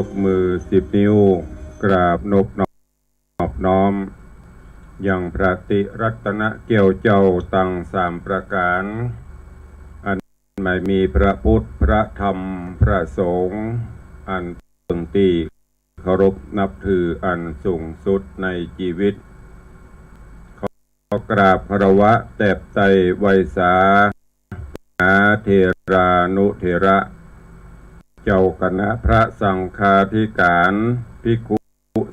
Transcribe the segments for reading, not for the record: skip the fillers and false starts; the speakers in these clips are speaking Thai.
กมือ10 นิ้วกราบนอบน้อมยังพระติรัตนเกี่ยวเจ้าตั้ง3 ประการอันไม่มีพระพุทธพระธรรมพระสงฆ์อันเพิ่งตีเคารพนับถืออันสูงสุดในชีวิตขอกราบคารวะแตบไตรไวยสาเทรานุเถระเจ้าคณะพระสังฆาธิการภิกขุ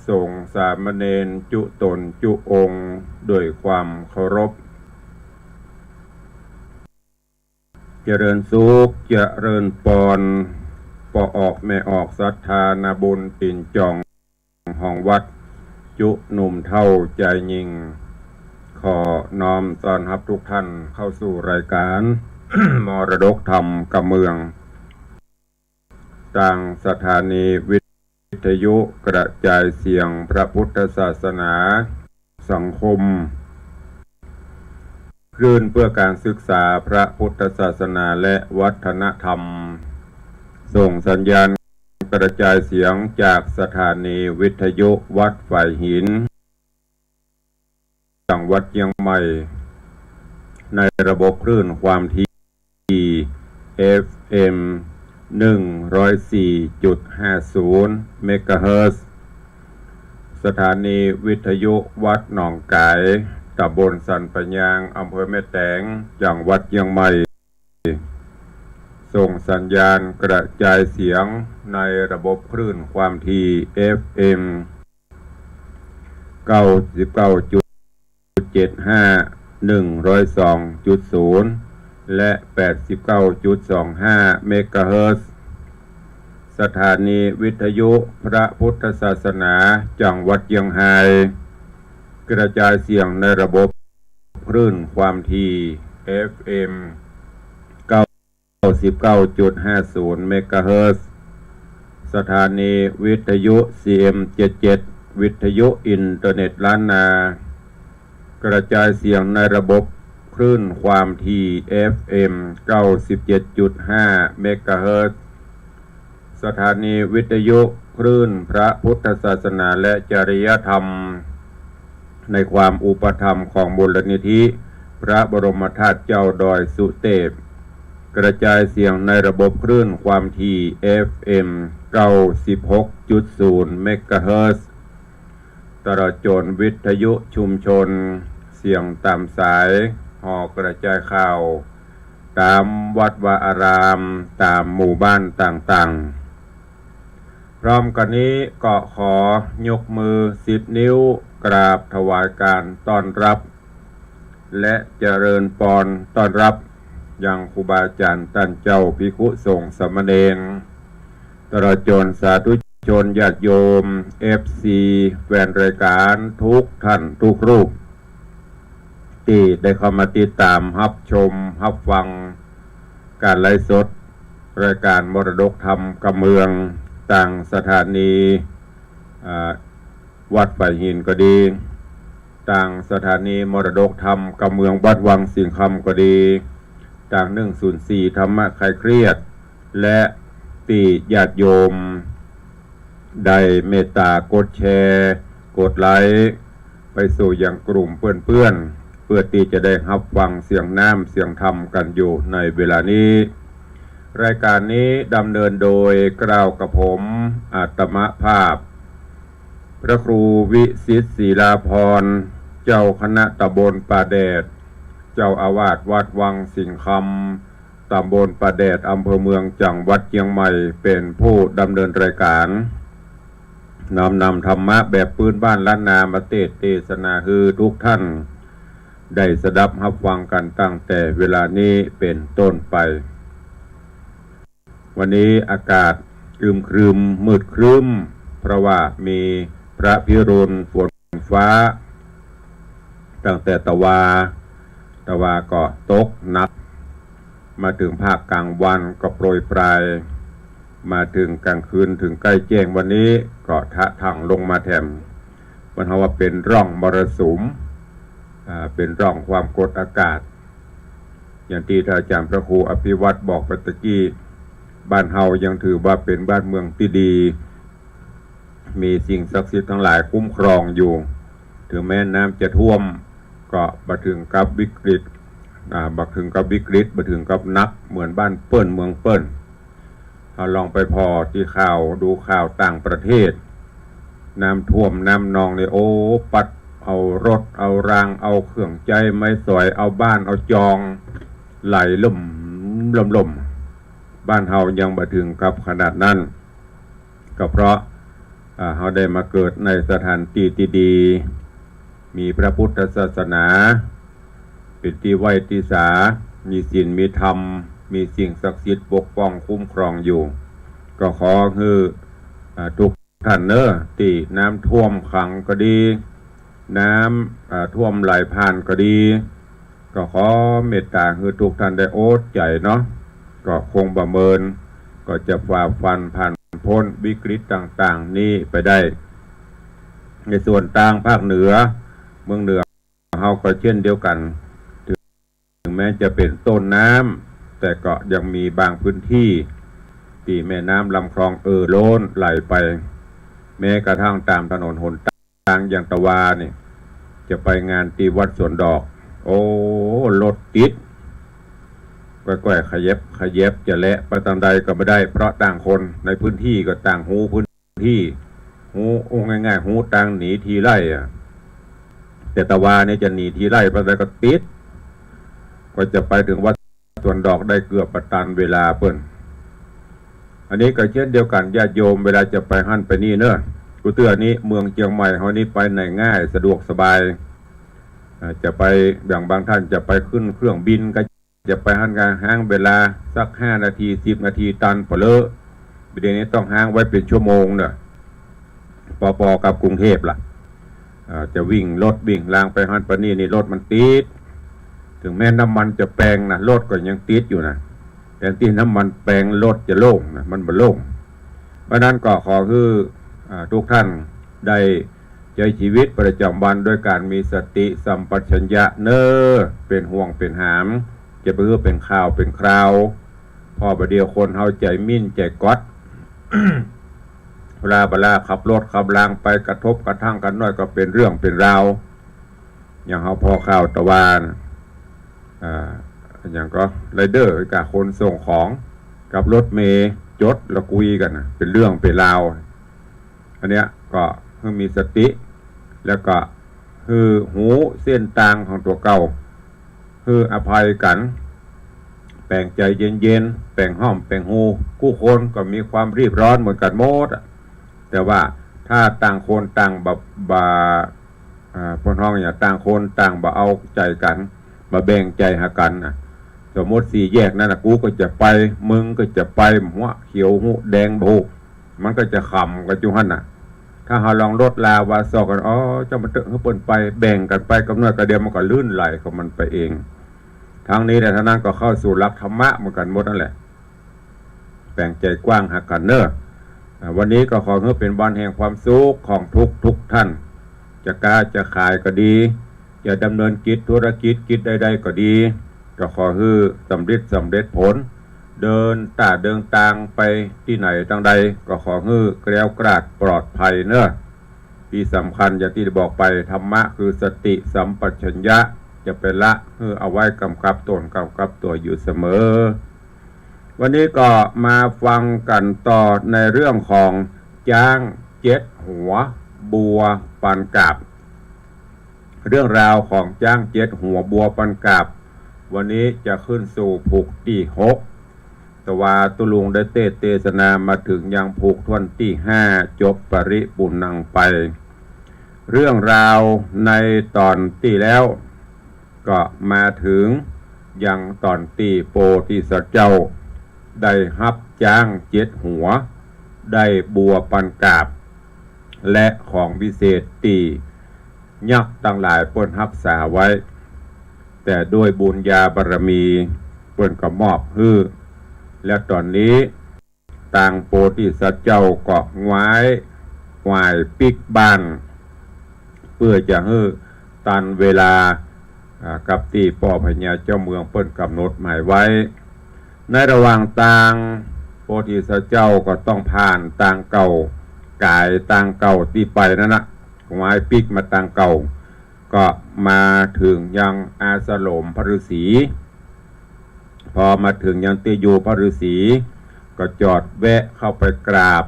สงฆ์สามเณรจุตนจุองค์ด้วยความเคารพเจริญสุขเจริญปอนปอออกแม่ออกศรัทธานาบุญตินจองห้องวัดจุหนุ่มเท่าใจยิงขอน้อมต้อนรับทุกท่านเข้าสู่รายการ มรดกธรรมกับเมืองต่างสถานีวิทยุกระจายเสียงพระพุทธศาสนาสังคมคลื่นเพื่อการศึกษาพระพุทธศาสนาและวัฒนธรรมส่งสัญญาณกระจายเสียงจากสถานีวิทยุวัดฝ่ายหินจังหวัดเชียงใหม่ในระบบคลื่นความถี่ FM 104.50 เมกะเฮิรตซ์สถานีวิทยุวัดหนองกายตำบลสันปะยางอำเภอแม่แตงจังหวัดเชียงใหม่ส่งสัญญาณกระจายเสียงในระบบคลื่นความถี่ FM 99.75 102.0 และ 89.25 เมกะเฮิรตซ์สถานีวิทยุพระพุทธศาสนาจังหวัดเชียงรายกระจายเสียงในระบบคลื่นความถี่ FM 99.50 เมกะเฮิรตซ์สถานีวิทยุ CM77 วิทยุอินเทอร์เน็ตล้านนากระจายเสียงในระบบคลื่นความถี่ FM 97.5 เมกะเฮิรตซ์สถานีวิทยุคลื่นพระพุทธศาสนาและจริยธรรมในความอุปถัมภ์ของมูลนิธิพระบรมธาตุเจ้าดอยสุเทพกระจายเสียงในระบบคลื่นความถี่ FM 96.0 เมกะเฮิรตซ์ตลอดจนวิทยุชุมชนเสียงตามสายห่อกระจายข่าวตามวัดวาอารามตามหมู่บ้านต่างๆพร้อมกันนี้ก็ขอยกมือ10 นิ้วกราบถวายการต้อนรับและเจริญปอนต้อนรับยังครูบาอาจารย์ท่านเจ้าภิกขุสงฆ์สามเณรตลอดจนสาธุชนญาติโยม FC แฟนรายการทุกท่านทุกรูปที่ได้เข้ามาติดตามรับชมรับฟังการไลฟ์สดรายการมรดกธรรมกับเมืองต่างสถานีวัดฝ่ายหินก็ดีต่างสถานีมรดกธรรมกับเมืองวัดวังสิงห์คำก็ดีต่าง104ธรรมะคลายเครียดและที่ญาติโยมได้เมตตากดแชร์กดไลค์ไปสู่ยังกลุ่มเพื่อนๆเพื่อที่จะได้รับฟังเสียงน้ำเสียงธรรมกันอยู่ในเวลานี้รายการนี้ดำเนินโดยกล่าวกับผมอาตมภาพพระครูวิสิทธิ์ศิลาภรณ์เจ้าคณะตำบลป่าแดดเจ้าอาวาสวัดวังสิงห์คำตำบลป่าแดดอำเภอเมืองจังหวัดเชียงใหม่เป็นผู้ดำเนินรายการนำธรรมะแบบพื้นบ้านล้านนามาเทศนาคือทุกท่านได้สดับรับฟังกันตั้งแต่เวลานี้เป็นต้นไปวันนี้อากาศครึมมืดครึ้มเพราะว่ามีพระพิรุณฝนฟ้าตั้งแต่ตะวาก็ตกหนักมาถึงภาคกลางวันก็โปรยปลายมาถึงกลางคืนถึงใกล้แจ้งวันนี้ก็ทะถังลงมาแถมมันเพราะว่าเป็นร่องมรสุมเป็นร่องความกดอากาศอย่างที่ท่านอาจารย์พระครูอภิวัตรบอกเมื่อกี้บ้านเฮายังถือว่าเป็นบ้านเมืองที่ดี มีสิ่งศักดิ์สิทธิ์ทั้งหลายคุ้มครองอยู่ถึงแม้น้ำจะท่วมก็บ่ถึงกับวิกฤตบ่ถึงกับวิกฤตบ่ถึงกับนักเหมือนบ้านเปิ้นเมืองเปิ้นเราลองไปพอที่ข่าวดูข่าวต่างประเทศน้ำท่วมน้ำนองเนี่ยโอ้ปัดเอารถเอารางเอาเครื่องใจไม้สอยเอาบ้านเอาจองไหลล่มบ้านเฮายังบ่ถึงกับขนาดนั้นก็เพราะเฮาได้มาเกิดในสถานที่ที่ดีมีพระพุทธศาสนาเป็นที่ไหว้ที่สามีศีลมีธรรมมีสิ่งศักดิ์สิทธิ์ปกป้องคุ้มครองอยู่ก็ขอคือทุกท่านที่น้ำท่วมขังก็ดีน้ำท่วมไหลผ่านก็ดีก็ขอเมตตาคือทุกท่านได้อดใจเนาะก็คงประเมินก็จะฝ่าฟันผ่านพ้นวิกฤตต่างๆนี้ไปได้ในส่วนต่างภาคเหนือเมืองเหนือเฮาก็เช่นเดียวกันถึงแม้จะเป็นต้นน้ำแต่ก็ยังมีบางพื้นที่ที่แม่น้ำลำคลองโล้นไหลไปแม้กระทั่งตามถนนหนทางอย่างตะวาเนี่ยจะไปงานตีวัดสวนดอกโอ้รถติดก้อยๆขยับจะและไปทางใดก็ไม่ได้เพราะต่างคนในพื้นที่ก็ต่างหูพื้นที่หูง่ายๆหูต่างหนีทีไล่แต่ตะวาเนี่ยจะหนีทีไล่ไปได้ก็ติดก็จะไปถึงวัดสวนดอกได้เกือบประตันเวลาเปิ้นอันนี้ก็เช่นเดียวกันญาติโยมเวลาจะไปหั่นไปนี่กูเตือนนี้เมืองเชียงใหม่เฮานี้ไปไหนง่ายสะดวกสบายจะไปอย่างบางท่านจะไปขึ้นเครื่องบินก็จะไปหั่นกันห้างเวลาสัก5 นาที10 นาทีตันพอเลอะประเดี๋ยวนี้ต้องห้างไว้เป็นชั่วโมงปอกับกรุงเทพล่ะจะวิ่งรถวิ่งรางไปหั่นไปนี่รถมันติดถึงแม้น้ำมันจะแปลงรถก็ยังติดอยู่แต่ที่น้ำมันแปลงรถจะโล่งมันบ่โล่งเพราะนั้นก็ขอคือทุกท่านได้ใช้ชีวิตประจำวันด้วยการมีสติสัมปชัญญะเป็นห่วงเป็นหามจะเพื่อเป็นข่าวเป็นคราวพอประเดี๋ยวคนเฮาใจมิ่นใจก๊อด เวลาขับรถขับรางไปกระทบกระทั่งกันน้อยก็เป็นเรื่องเป็นราวอย่างเฮาพอข่าวตะวันอย่างก็ไรเดอร์กับคนส่งของกับรถเมย์จดแล้วคุยกันเป็นเรื่องเป็นราวอันเนี้ยก็คือมีสติแล้วก็คือหูเส้นตางของตัวเก่าคืออภัยกันแปลงใจเย็นๆแปลงห้อมแปลงหูคู่คนก็มีความรีบร้อนเหมือนกันหมดแต่ว่าถ้าต่างคนต่างพนห้องอย่างต่างคนต่างบ่เอาใจกันมาแบ่งใจหากันสมมติ4 แยกนั่นกูก็จะไปมึงก็จะไปหัวเขียวหูแดงโบกมันก็จะขำกันจุหันถ้าเราลองลดลาวาสอกันจะมาเตะให้เปินไปแบ่งกันไปกำเนิดกระเดียมมันก็ลื่นไหลของมันไปเองทางนี้แต่ทางนั้นก็เข้าสู่หลักธรรมะเหมือนกันหมดนั่นแหละแบ่งใจกว้างหากันวันนี้ก็ขอให้เป็นวันแห่งความสุขของทุกท่านจะกล้าจะขายก็ดีจะดำเนินกิจธุรกิจใดๆก็ดีก็ขอให้สำเร็จผลเดินทางไปที่ไหนทางใดก็ขอให้แกล้วกราดปลอดภัยที่สำคัญอย่างที่บอกไปธรรมะคือสติสัมปชัญญะจะเป็นละเอาไว้กำกับตนกำกับตัวอยู่เสมอวันนี้ก็มาฟังกันต่อในเรื่องของจ้าง7 หัวบัวปันกาบเรื่องราวของจ้าง7 หัวบัวปันกาบวันนี้จะขึ้นสู่ผูกที่6แต่ว่าตุลุงได้เทศนามาถึงยังผูกท่วนที่5จบปริปุณังไปเรื่องราวในตอนที่แล้วก็มาถึงยังตอนที่โพธิสัตว์เจ้าได้รับจ้าง7 หัวได้บัวปันกาบและของวิเศษที่ยักษ์ต่างหลายเปิ้นรับษาไว้แต่ด้วยบุญญาบารมีเปิ้นก็มอบให้และตอนนี้ต่างโพธิสัตว์เจ้าก็หวายปิกบ้านเพื่อจะให้ตันเวลากับที่ป่อพญาเจ้าเมืองเปิ้นกำหนดหมายไว้ในระหว่างต่างโพธิสัตว์เจ้าก็ต้องผ่านต่างเก่า กายต่างเก่าที่ไปนั่นนะไม้ปิกมาต่างเก่าก็มาถึงยังอาสโลมพระฤาษีพอมาถึงยังตีอยู่พระฤาษีก็จอดแวะเข้าไปกราบ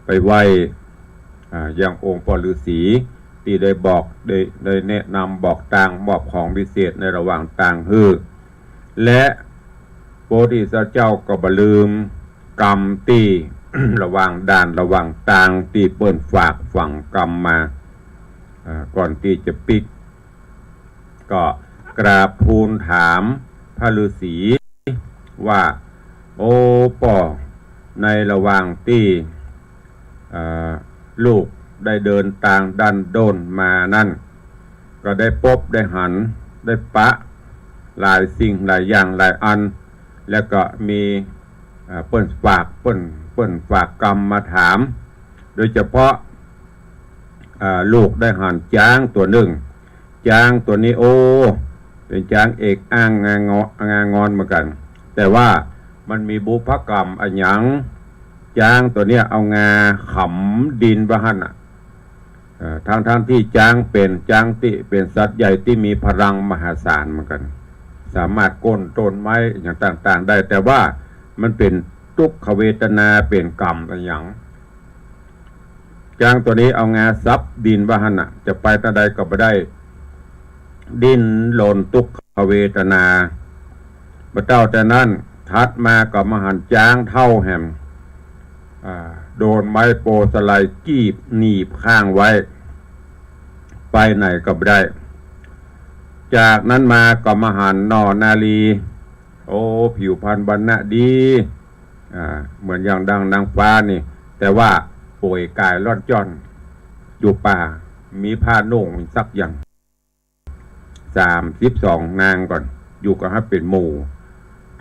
ไปไหว้ยังองค์พระฤาษีที่ได้บอกได้แนะนำบอกต่างมอบของพิเศษในระหว่างต่างฮือและโพธิสัตว์เจ้าก็บ่ลืมกรรมที่ ระหว่างด่านระหว่างต่างที่เปิ้นฝากฝังกรรมมาก่อนที่จะปิดก็กราบทูลถามพระฤาษีว่าโอ้ป่อในระหว่างที่ลูกได้เดินต่างดันโดนมานั่นก็ได้พบได้หันได้ปะหลายสิ่งหลายอย่างหลายอันแล้วก็มีเปิ้นฝากกรรมมาถามโดยเฉพาะลูกได้หันจ้างตัวหนึ่งจ้างตัวนี้โอ้เป็นจ้างเอกอ้างงางอนเหมือนกันแต่ว่ามันมีบุพกรรมอันหยังจ้างตัวเนี้ยเอางาขำดินบะหันทางที่จ้างเป็นสัตว์ใหญ่ที่มีพลังมหาศาลเหมือนกันสามารถก้นต้นไม้อย่างต่างๆได้แต่ว่ามันเป็นทุกขเวทนาเป็นกรรมอันหยังจ้างตัวนี้เอางาซับดินบะหันจะไปตะใดก็ไม่ได้ดินหล่นทุกขเวทนาพระเจ้าแต่นั้นทัดมากับมหันจ้างเท่าแหมโดนไม้โปสไลกีบหนีบข้างไว้ไปไหนก็ไม่ได้จากนั้นมาก็มหันนอนาลีโอ้ผิวพรรณบรรณะดีเหมือนอย่างดังนางฟ้านี่แต่ว่าป่วยกายร่อนจ้อนอยู่ป่ามีผ้านุ่งสักอย่าง32 นางก่อนอยู่กับให้เป็นหมู่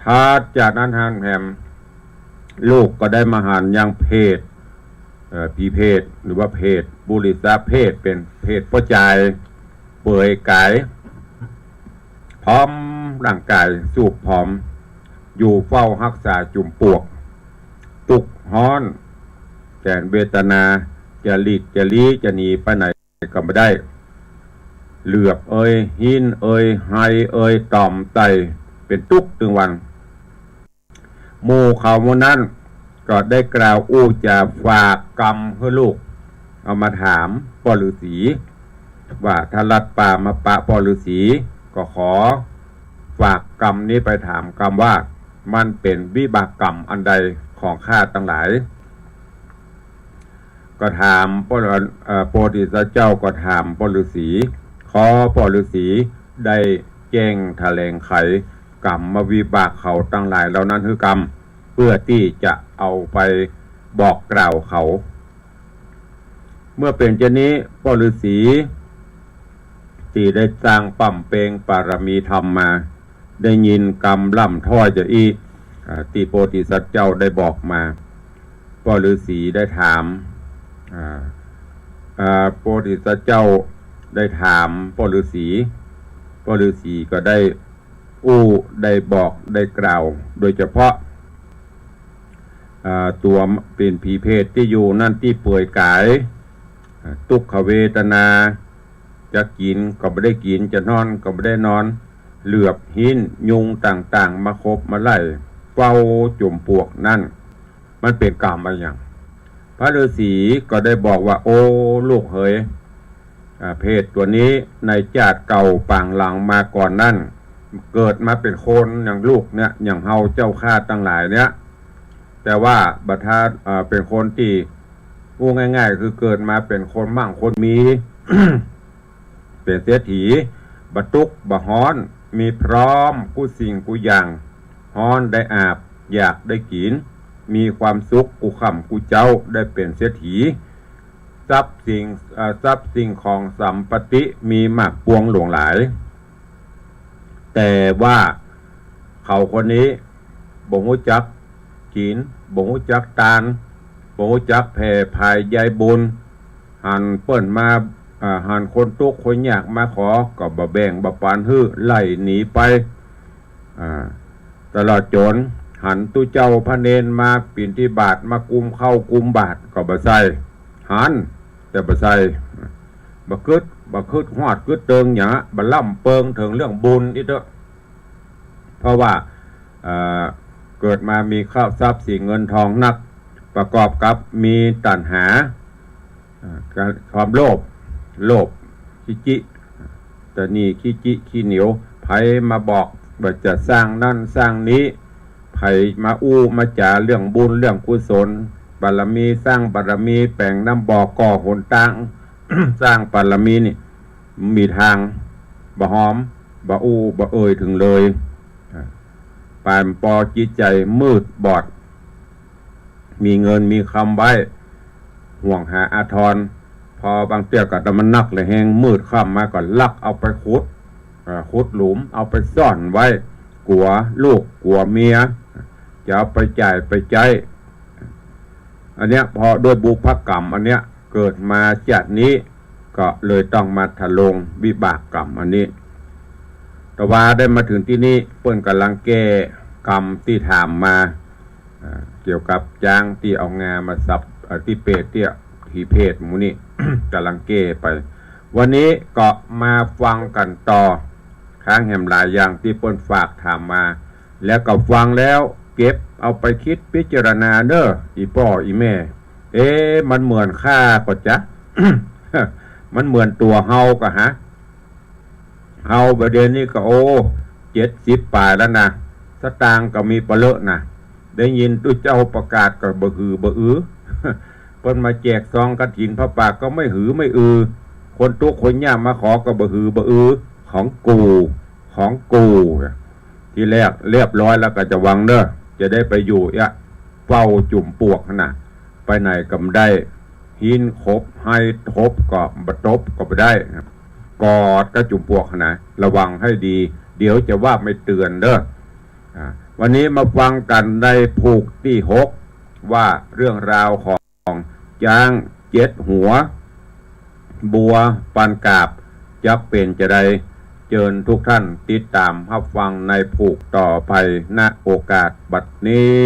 ถ้าจากนั้นทางแหมลูกก็ได้มาหันยังเพศผีเพศหรือว่าเพศบุริษเพศเป็นเพศผู้ชายเปื่อยกายพร้อมร่างกายสูบผอมอยู่เฝ้ารักษาจุ่มปวกตุกฮ้อนแสนเวทนาจะหลีกจะลี้จะหนีไปไหนก็ไม่ได้เหลือบหินไฮต่อมไตเป็นตุกถึงวันหมู่เขาโมนั้นก็ได้กล่าวจะฝากกรรมให้ลูกเอามาถามพ่อฤาษีว่าถ้าลัดป่ามาปะพ่อฤาษีก็ขอฝากกรรมนี้ไปถามกรรมว่ามันเป็นวิบากกรรมอันใดของข้าทั้งหลายก็ถามโพธิสัตว์เจ้าก็ถามพ่อฤาษีขอพ่อฤาษีได้แจ้งแถลงไขกรรมมาวิบากเขาทั้งหลายเหล่านั้นคือกรรมเพื่อที่จะเอาไปบอกกล่าวเขาเมื่อเป็นเช่นนี้พ่อฤาษีที่ได้สร้างปั่มเปงปารมีธรรมมาได้ยินกรรมล่ำถ้อยจะอีที่โพธิสัตว์เจ้าได้บอกมาพ่อฤาษีได้ถามโพธิสัตว์เจ้าได้ถามพ่อฤาษีก็ได้ได้บอกได้กล่าวโดยเฉพาะตัวเป็นผีเพศที่อยู่นั่นที่ป่วยกายทุกขเวทนาจะกินก็ไม่ได้กินจะนอนก็ไม่ได้นอนเหลือบหินยุงต่างๆมาคบมาไล่เฝ้าจุ่มปวกนั่นมันเป็นกรรมอะไรอย่างพระฤาษีก็ได้บอกว่าโอ้ลูกเอ๋ยเพศตัวนี้ในชาติเก่าปางหลังมาก่อนนั่นเกิดมาเป็นคนอย่างลูกเนี่ยอย่างเฮาเจ้าข้าทั้งหลายเนี่ยแต่ว่าบัดท่าเป็นคนที่พูดง่ายๆคือเกิดมาเป็นคนมั่งคนมี เป็นเศรษฐีบรรทุกบะฮ้อนมีพร้อมกูสิ่งกูอย่างฮ้อนได้อาบอยากได้กินมีความสุขกูข่ำกูเจ้าได้เป็นเศรษฐีทรัพย์สิ่งของสัมปติมีมากปวงหลวงหลายแต่ว่าเขาคนนี้บ่รู้จักกินบ่รู้จักตานบ่รู้จักแผ่ภายยายบุญหันเปิ้นมาหันคนทุกข์คนยากมาขอก็บ่แบ่งบ่ปานฮื้อไล่หนีไปตลอดจนหันตุเจ้าพระเนนมาปิ่นที่บาทมากุมเข้ากุมบาทก็บ่ใส่ หันแต่บ่ใส่บ่กึดฮอดกึดเติงหยังบ่ล่ำเปิงถึงเรื่องบุญอีเด้อเพราะว่าเกิดมามีข้าวทรัพย์สินเงินทองนักประกอบกับมีตัณหาความโลภขี้จิแต่นี่ขี้จิขี้เหนียวไผมาบอกว่าจะสร้างนั่นสร้างนี้ไผมามาจ่าเรื่องบุญเรื่องกุศลบารมีสร้างบารมีแปลงน้ำบ่อก่อหนตั้ง สร้างบารมีนี่มีทางบ่หอมบ่เอ่ยถึงเลยปานปอจิตใจมืดบอดมีเงินมีคำไว้ห่วงหาอาทรพอบางเตี้ยก็มันนักเลยแหงมืดค่ำมาก่อนลักเอาไปขุดหลุมเอาไปซ่อนไว้กลัวลูกกลัวเมียจะเอาไปจ่ายไปใจอันเนี้ยพอโดยบุพกรรมอันเนี้ยเกิดมาจากนี้ก็เลยต้องมาทะลงวิบากกรรมอันนี้แต่ว่าได้มาถึงที่นี้เปิ้นกำลังแก้กรรมที่ถามมาเกี่ยวกับจ้างที่เอางามาสับที่เปรตที่ผีเพศมูนี่ กำลังแก้ไปวันนี้ก็มาฟังกันต่อค้างแหมหลายอย่างที่เปิ้นฝากถามมาแล้วก็ฟังแล้วเก็บเอาไปคิดพิจารณาเด้ออีพ่ออีแม่มันเหมือนข้าก็จ๊ะ มันเหมือนตัวเฮาก็ฮะเฮาประเด็นนี้ก็70 ป่ายแล้วนะสตางค์ก็มีปะเลอะนะได้ยินตุ้เจ้าประกาศก็บ่ฮือบ่อื้อ เพิ่นมาแจกซองกฐินพระป่าก็ไม่หือไม่อือคนทุกคนย่ามาขอก็บ่ฮือบ่อื้อของกูที่แรกเรียบร้อยแล้วก็จะวังเด้อจะได้ไปอยู่เฝ้าจุ่มปวกน่ะไปไหนก็ไม่ได้หินคบให้ทบก็บ่ตบก็บ่ได้กอดก็จุ่มปวกนะระวังให้ดีเดี๋ยวจะว่าไม่เตือนเด้อวันนี้มาฟังกันในผูกที่6ว่าเรื่องราวของจ้าง7 หัวบัวปานกาบจะเป็นจะได้เชิญทุกท่านติดตามรับฟังในผูกต่อไปณโอกาสบัดนี้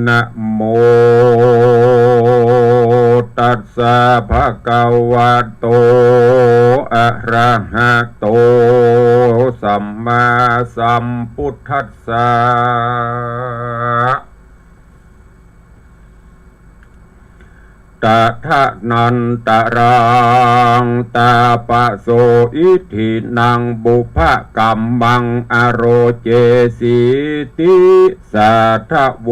นะโมตัสสะภะคะวะโตอะระหะโตสัมมาสัมพุทธัสสะตถะนันตรังตาปะโสอิทินังบุพกัมมังอโรเจสิติสัทธโว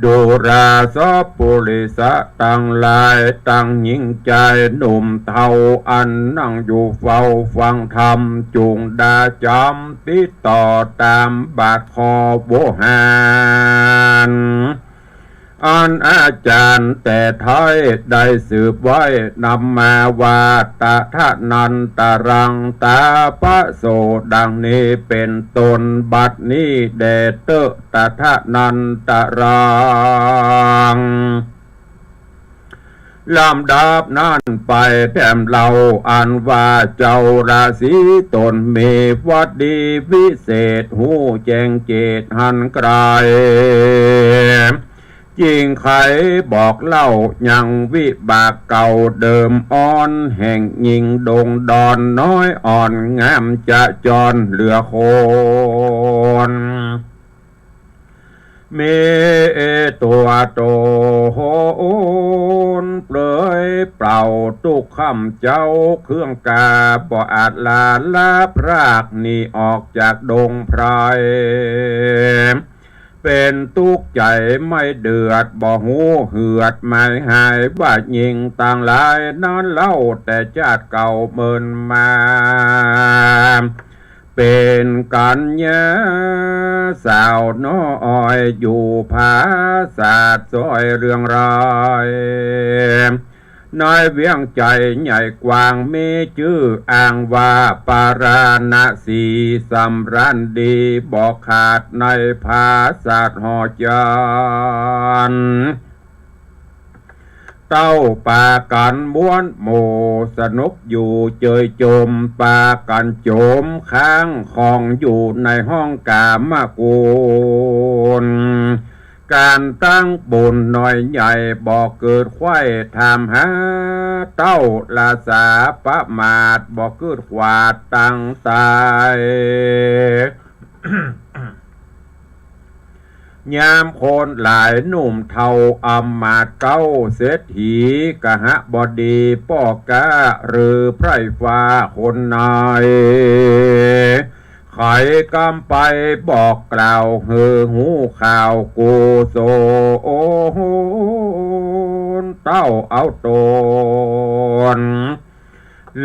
ดูราสปุริสะตั้งหลายตั้งยิ่งใจหนุ่มเทาอันนั่งอยู่เฝ้าฟังธรรมจุงดาจำติดต่อตามบาทคอโวหารอันอาจารย์แต่ท้ายได้สืบไว้นำมาว่าตถานันตรังตาปะโสดังนี้เป็นตนบัดนี้แด่เตตถานันตรังลำดับนั้นไปแถมเราอันว่าเจ้าราศีตนมีวัดดีวิเศษหูแจ้งเจตหันไกลจริงใครบอกเล่ายังวิบากเก่าเดิมอ่อนแห่งยิงดงดอนน้อยอ่อนงามจะจรเหลือคนมีตัวโตโหนเปลยเปล่าตุกคำเจ้าเครื่องกาบ่อาจลาลาบรากนี่ออกจากดงไพรเป็นทุกข์ใจไม่เดือดบ่หูเหือดไม่หายว่ายิงต่างหลายนั้นเล่าแต่ชาติเก่าเมินมาเป็นกันยะสาวน้อยอยู่ภาษาซอยเรื่องรายน้อยเวียงใจใหญ่กว้างมีชื่ออ้างว่าปาราณสีสำรันดีบอกขาดในภาษาหอจาน เต้าปากันม้วนโมสนุกอยู่เจยโจมปากันโจมค้างของอยู่ในห้องกามกูลการตั้งบุญหน่อยใหญ่บอกเกิดไข้ทำหาเต้าลาสาประมาทบอกเกิดขวาดตั้งตาย ยามโคนหลายหนุ่มเทาอำมาตย์เก้าเศรษฐีกะหะบดีป้อกะหรือไพร่ฟ้าคนนายไขกำไปบอกกล่าวเฮือหูข่าวกูโซโอโหเต้าเอาตน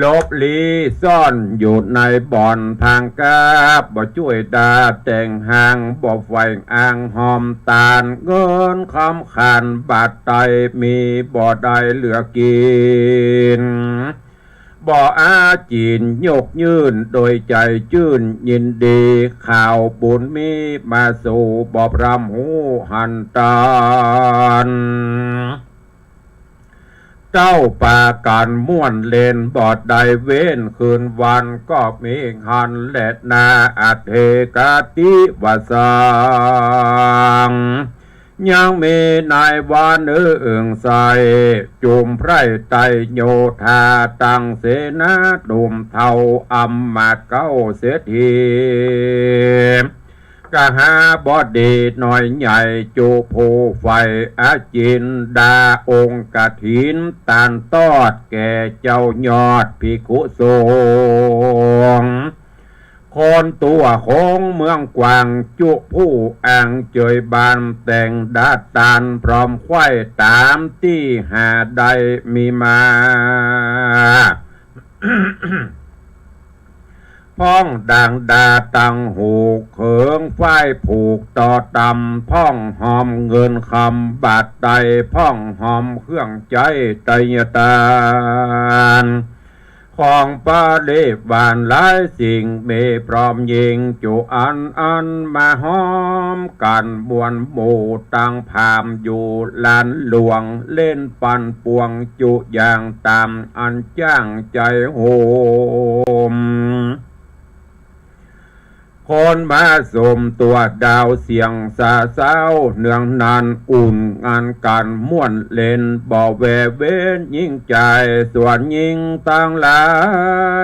ลบลีซ่อนอยู่ในบ่อนทางกาบบ่ช่วยดาแต่งหางบ่ไฟอ่างหอมตาลเงินคำขันบาดไตมีบ่ได้เหลือกินบ่อาจีนยกยื่นโดยใจชื่นยินดีข่าวบุญมีมาสู่บอบรำหูหันตานเจ้าป่าการม่วนเลนบอดใดเว้นคืนวันก็มีหันและนาอัตเทกาติวสังยังมีนายวานเอิงใสจุมไพร่ไตโยธาตังเสนาดุมเทาอัมมาตย์เก้าเสถีกะหาบอดีหน่อยใหญ่จูผูไฟอาจินดาองค์กฐินตานตอดแก่เจ้ายอดภิกขุสงฆ์คนตัวของเมืองกวางจุผู้อ่างเจยบานแต่งดาตานพร้อมไข่ตามที่หาใดมีมา พ้องดังดาตังหูเขิงฝ้ายผูกต่อตำพ้องหอมเงินคำบาดไตพ้องหอมเครื่องใจไตยตานของปาเลบานหลายสิ่งเมพร้อมยิงจุอันมาหอมกันบวนหมู่ตั้งพามอยู่ลานหลวงเล่นปันปวงจุอย่างตามอันจ้างใจโหมคนมาสมตัวดาวเสียงสาเศร้าเนืองนานอุ่นงานการม่วนเล่นบ่แวเว้นยิ่งใจส่วนยิ่งตั้งหลา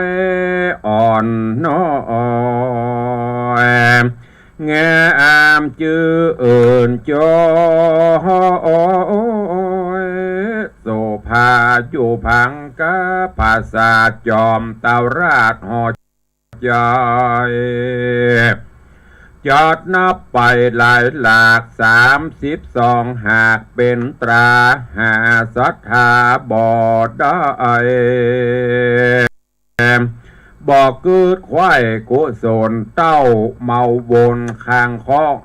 ยอ่อนน้อยแงอามจื้อเอินจอยโสภาอยู่พังกะภาษาจอมเตาราชหอใจจอดนับไปหลายหลาก32หากเป็นตราหาศรัทธาบ่ได้บ่เกิดควายกุศลเต้าเมาวนข้างข้อง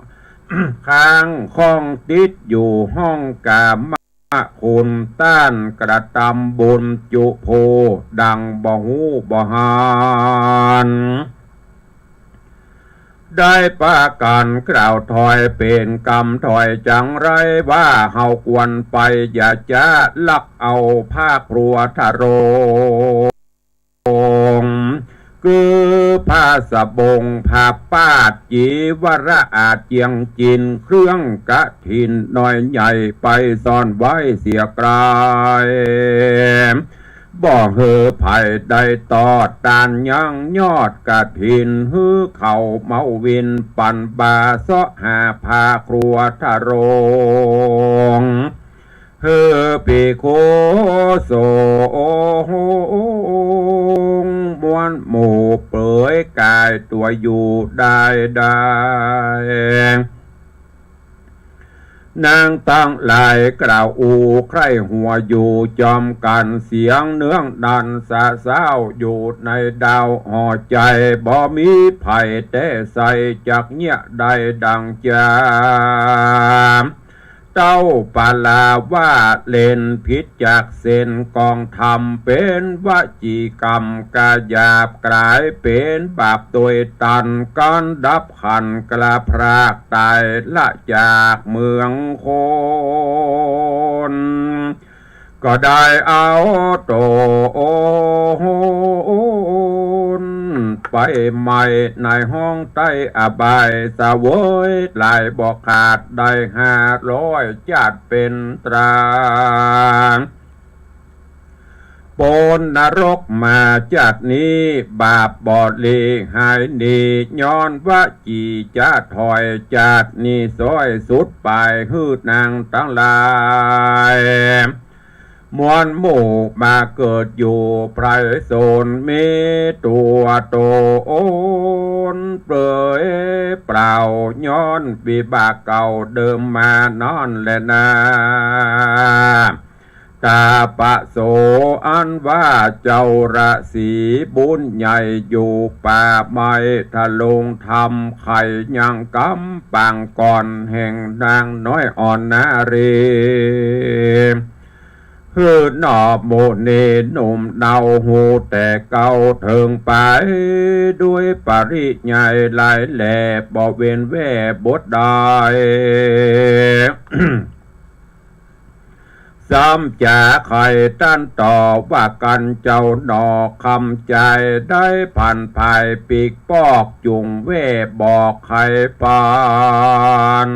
ข้างข้องติดอยู่ห้องกามคุณต้านกระตำบุญจุโพดังบ่หูบ่หานได้ปากันกล่าวถอยเป็นกรรมถอยจังไรว่าเฮาควรไปอย่าจะลักเอาผ้าครัวทะโรงคือผ้าสบงผ้าป้าจีวระอาจเจียงจินเครื่องกะถินน้อยใหญ่ไปซ่อนไว้เสียกลายบ่เหือไผ่ได้ตอดตานยังยอดกะถินฮือเข่าเมาวินปันบาเสาะหาพาครัวทะโรงเฮือปีโคโสมวนหมู่เปยกายตัวอยู่ได้นางตั้งหลายกล่าวอูใครหัวอยู่จอมกันเสียงเนื้องดันสะเศร้าอยู่ในดาวห่อใจบ่มีไผ่แต่ใส่จากเงียใดดังจามเต้าปาลาว่าเล่นพิษจากเส้นกองธรรมเป็นวจีกรรมกาหยาบกลายเป็นบาปโดยตันกันดับขันกระพรากตายละจากเมืองคน ก็ได้เอาโตนไปใหม่ในห้องใต้อบายสะเวยหลายบอกขาดได้500จัดเป็นตราปนนรกมาจากนี้บาปบอดลีหายดีย้อนว่าจีจะถอยจากนี้ซอยสุดไปฮืดนางตั้งหลายมวลหมู่มาเกิดอยู่ไพรโซนมีตัวโตโอนเปรยเปล่าย้อนวิบากเก่าเดิมมานอนและนาตาปะโสอันว่าเจ้าราศีบุญใหญ่อยู่ป่าไม้ทะลงทำไข่ยังกำปางก่อนแห่งนางน้อยอ่อนนารีฮือหนอโมเนหนุ่มเนาหูแต่เก่าเถิงไปด้วยปริญญาหลายแหล่บ่เว้นแว่บทใด ซ้ำจะใครตั้นต่อว่ากันเจ้าหนอคำใจได้ผ่านภายปีกปอกจุงเว่บอกใครปาน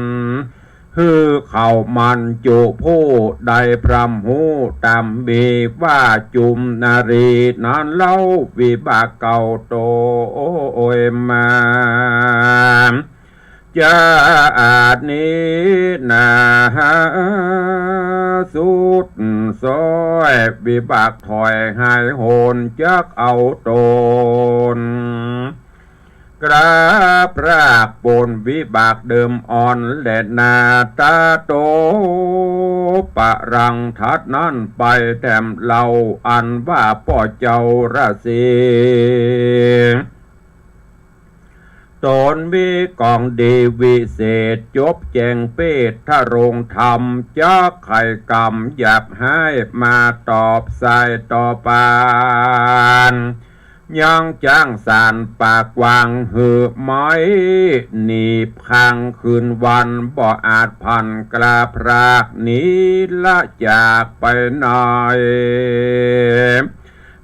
ฮือเขามันจุผู้ใดพรำหูตามบีว่าจุมนารีนั้นเล่าวิบากเก่าโตโอยมาจะอาจนี้นาสุดซอยวิบากถอยหายโหนจักเอาตนกราบรากปนวิบากเดิมอ่อนและนาตาโตปะรังทัดนั้นไปแถมเล่าอันว่าป่อเจ้าราศีตนมีกองดีวิเศษจบแจงเปตถ้าโรงธรรมจากไข่กรรมอยากให้มาตอบสายต่อปานยังจ้างสารปากวางหือไม้หนีบข้างคืนวันบ่อาจพันกลาพรากนี้ละจากไปหน่อย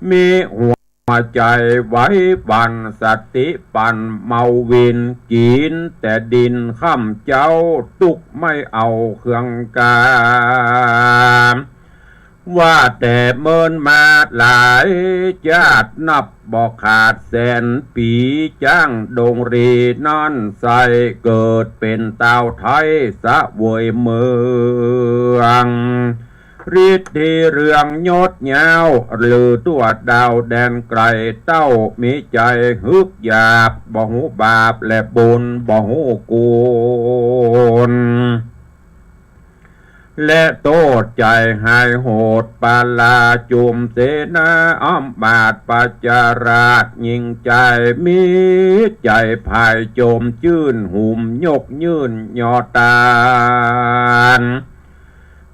มีหัวใจไว้บันสติปันเมาวินกินแต่ดินข้ามเจ้าตุกไม่เอาเครื่องกาว่าแต่เมินมาหลายญาตินับบอกขาดแสนปีจ้างดงรีนั่นใสเกิดเป็นเต้าไทยสะเวยเมืองฤทธิ์เรืองยศเงาหรือตัวดาวแดนไกลเต้ามีใจฮึกหยาบบ่หูบาปและบุญบ่หูกูลและโตใจหายโหดปาลาจุมเสนาอ้อมบาดปัจจาราชยิ่งใจมีใจภายโจมจื่นหุ่มยกยื่นยอตาน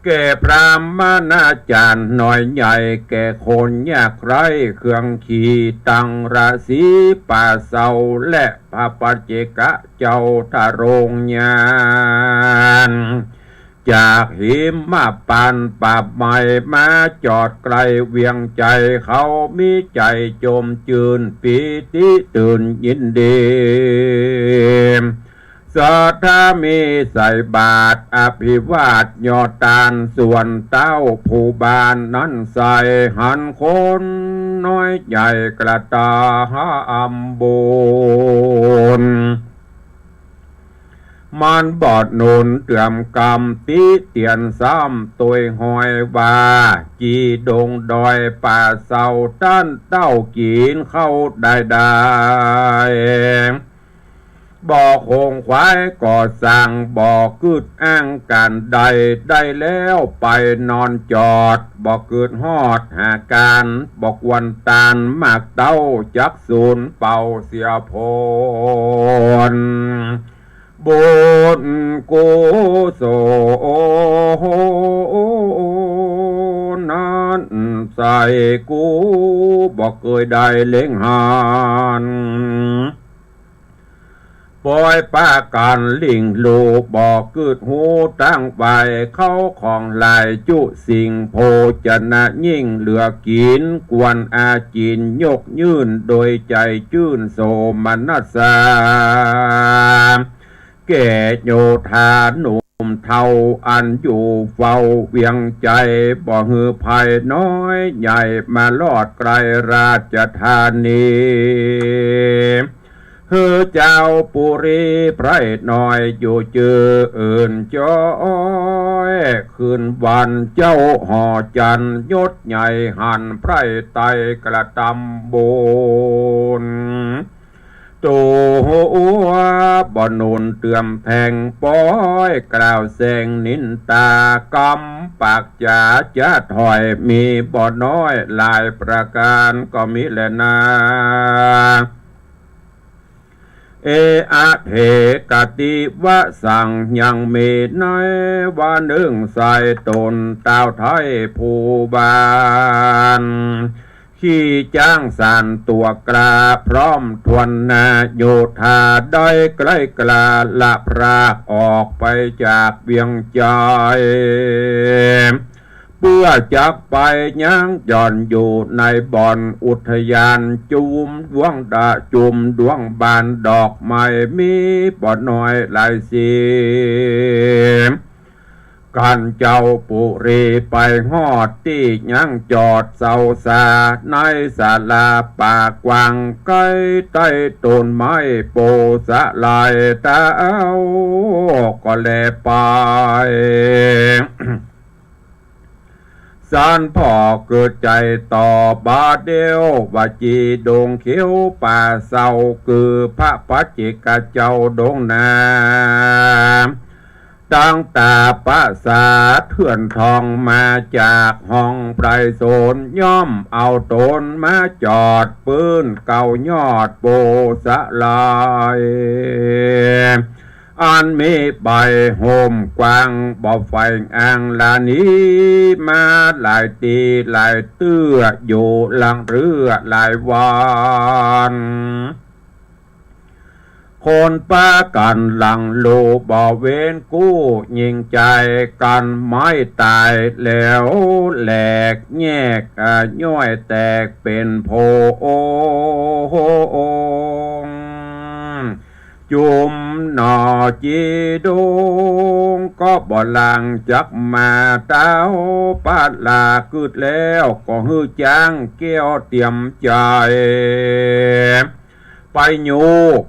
แก่พรามนาจารย์หน่อยใหญ่แก่คนยากไร้เครื่องขี่ตังราศีป่าเศร้าและพระปัจเจกะเจ้าทาโรงญาณจากหิมมาปานป่าใหม่มาจอดไกลเวียงใจเขามีใจโจมจืนปีติตื่นยินดีสัทธามีใส่บาทอภิวาทยอดตานส่วนเต้าผู้บานนั้นใส่หันคนน้อยใหญ่กระตาหาอัมบุญมันบอดหนุนเตื่อมกำตีเตียนซ้ำตัวหอยว่าจีดงดอยป่าเศร้าต้านเต้ากีนเข้าได้บ่อคงควายก่อสร้างบ่อกึดอ้างการใดได้แล้วไปนอนจอดบ่กึดฮอดหาการบอกวันตานมากเต้าจักศูนย์เป่าเสียพลบุญกุศลนั้นใส่กูบอกเคยได้เล็งหัน ปล่อยป้ากันลิงโลบอกกึดหูตั้งไปเข้าของลายจุสิ่งโภชนะยิ่งเหลือกินกวนอาจินยกยื่นโดยใจจื่นโสมนัสสาแก่โยธาหนุ่มเท่าอันอยู่เฝ้าเวียงใจบ่ฮือภัยน้อยใหญ่มาลอดไกลราชธานีเฮือเจ้าปุรีไพรหน่อยอยู่เจออื่นจอยคืนวันเจ้าห่อจันยศใหญ่หันไพรไตกระตำบนตัวบ่นุนเตือมแทงป้อยกล่าวแสงนินตากำปากจ๋าจะถอยมีบ่น้อยหลายประการก็มีแลนาเออะเทกติวะสั่งยังมีน้อยว่าหนึ่งใส่ตนเต้าไทยผู้บานขี่จ้างสานตัวกลาพร้อมทวนนาโยธาได้ใกล้กลาละพรากออกไปจากเวียงใจเพื่อจักไปยังย่อนอยู่ในบ่อนอุทยานจุมดวงดาจุมดวงบานดอกไม้มีบ่อน้อยหลายสีกันเจ้าปุรีไปฮอดที่ยังจอดเสาสาในศาลาป่ากวางใกล้ใต้ต้นไม้โปสะลายตาเอาก็แลไป สานพ่อเกิดใจต่อบาเดียวว่าจีดงเขียวป่าเศร้าคือพระปัจจิกาเจ้าดงนาตั้งตาปะสาเถื่อนทองมาจากห้องไพรโสนย่อมเอาตนมาจอดปืนเก่ายอดโบสะลายอันมีใบโฮมกวางบ่อไฟอ่างลานี้มาหลายตีหลายเตื้ออยู่หลังเรือหลายวันคนป้ากันหลังโลบ่เว้นกู้ยิงใจกันไม่ตายแล้วแหลกแยกย่อยแตกเป็นโพโอจุมหนอจีดงก็บ่ลังจักมาเต้าปาลากึดแล้วก็ฮือจ้างเกี้ยวเตรียมใจไปโย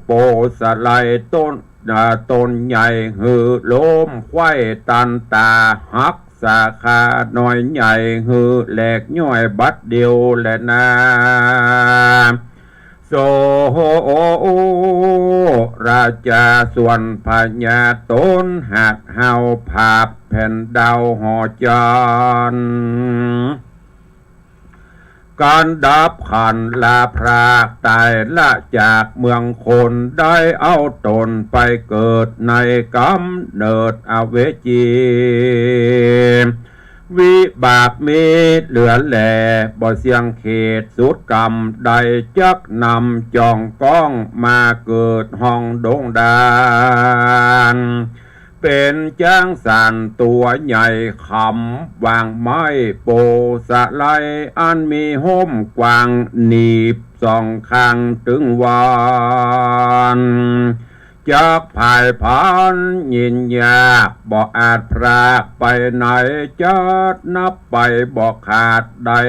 โปสไลต้นใหญ่ฮือล้มไข่ตันตาหักสาขาหน่อยใหญ่ฮือแหลกย่อยบัดเดียวแหละนาโซโอราชาส่วนพญาตนหักเฮาภาพแผ่นดาวหอจานการดับขันลาพรากตายละจากเมืองคนได้เอาตนไปเกิดในกำเนิดอเวจีวิบากมีเหลือแหล่บ่เสียงเขตสุดกรรมใดจักนำจองก้องมาเกิดห้องดงดานเป็นจ้างสานตัวใหญ่คำวางไม้โปสะไลอันมีห่มกวางหนีบสองข้างถึงวานจากภายพันยินยากบ่อาจพรากไปไหนจัดนับไปบ่ขาดได้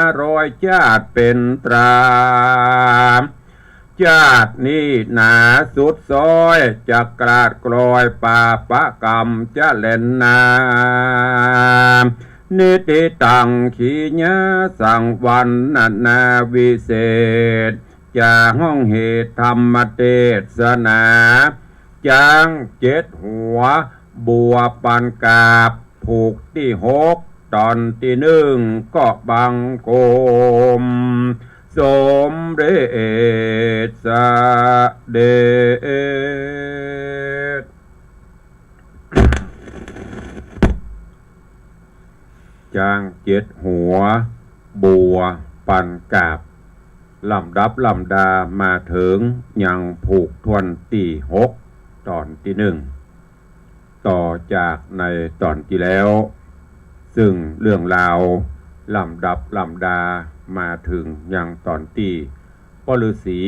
500 ชาติเป็นตราชาตินี้หนาสุดซอยจะกราดกลอยป่าปะกรรมจะเล่นนานิติตังขีญาสังวันนาวิเศษจะห้องเหตุธรรมเทศนาจาง7 หัวบัวปันกาบผูกที่6ตอนที่1ก็บังโกมสมเด็จสเด็จจาง7 หัวบัวปันกาบ ลำดับลำดามาถึงยังผูกทวนที่6ตอนที่1ต่อจากในตอนที่แล้วซึ่งเรื่องราวลำดับลำดามาถึงยังตอนที่พ่อฤาษี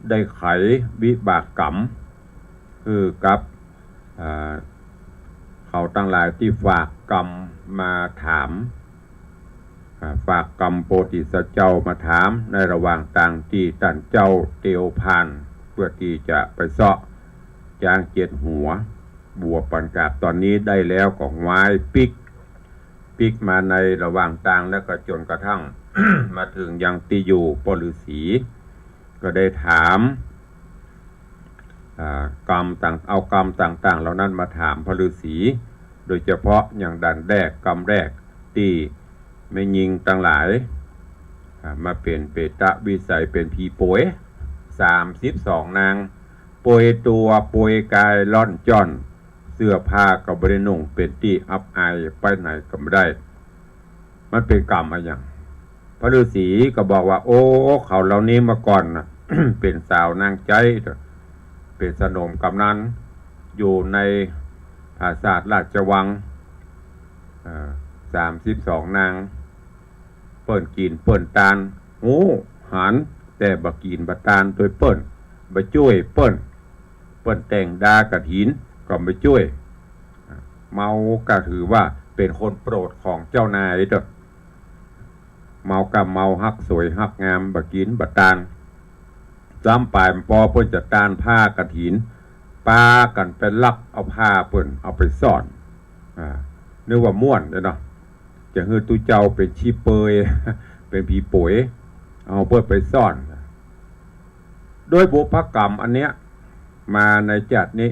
ได้ไขวิบากกรรมคือกับเขาตั้งหลายที่ฝากกรรมมาถามฝากกรรมโพธิสัตว์เจ้ามาถามในระหว่างต่างที่ท่านเจ้าเตียวผ่านเพื่อที่จะไปเสาะจางเจ็ดหัวบัวปันกาบตอนนี้ได้แล้วของไม้ปิกมาในระหว่างต่างแล้วก็จนกระทั่ง มาถึงยังตีอยู่ปฤาษีก็ได้ถามกรรมต่างเอากรรมต่างๆเหล่านั้นมาถามพระฤาษีโดยเฉพาะอย่างดันแรกกรรมแรกที่ไม่ยิงต่างหลายมาเป็นเปตะวิสัยเป็นผีป่วย32นางป่วยตัวป่วยกายล่อนจ้อนเสื้อผ้าก็บรินุ่งเป็นที่อับอายไปไหนก็ไม่ได้มันเป็นกรรมอะไรอย่างพระฤาษีก็บอกว่าโอ้เขาเหล่านี้มาก่อนนะ เป็นสาวนางใจเป็นสนมกำนันอยู่ในปราสาทราชวัง32นางเปิ้นกินเปิ้นตาลหูหันแต่บะกินบะตาลโดยเปิ้นบะจ้วยเปิ้นแต่งดากระถินก็บะจ้วยเมาก็ถือว่าเป็นคนโปรดของเจ้านายเด้อเมากับเมาฮักสวยฮักงามบะกินบะตาลซ้ำปลายปอเปิ้นจะตานผ้ากระถินปากันไปลักเอาผ้าเปิ้นเอาไปซ่อนนึกว่าม่วนเนาะจะฮือตุเจ้าเป็นชีเปย เป็นผีป่วยเอาเปิ้นไปซ่อนโดยบุพกรรมอันเนี้ยมาในจัดนี้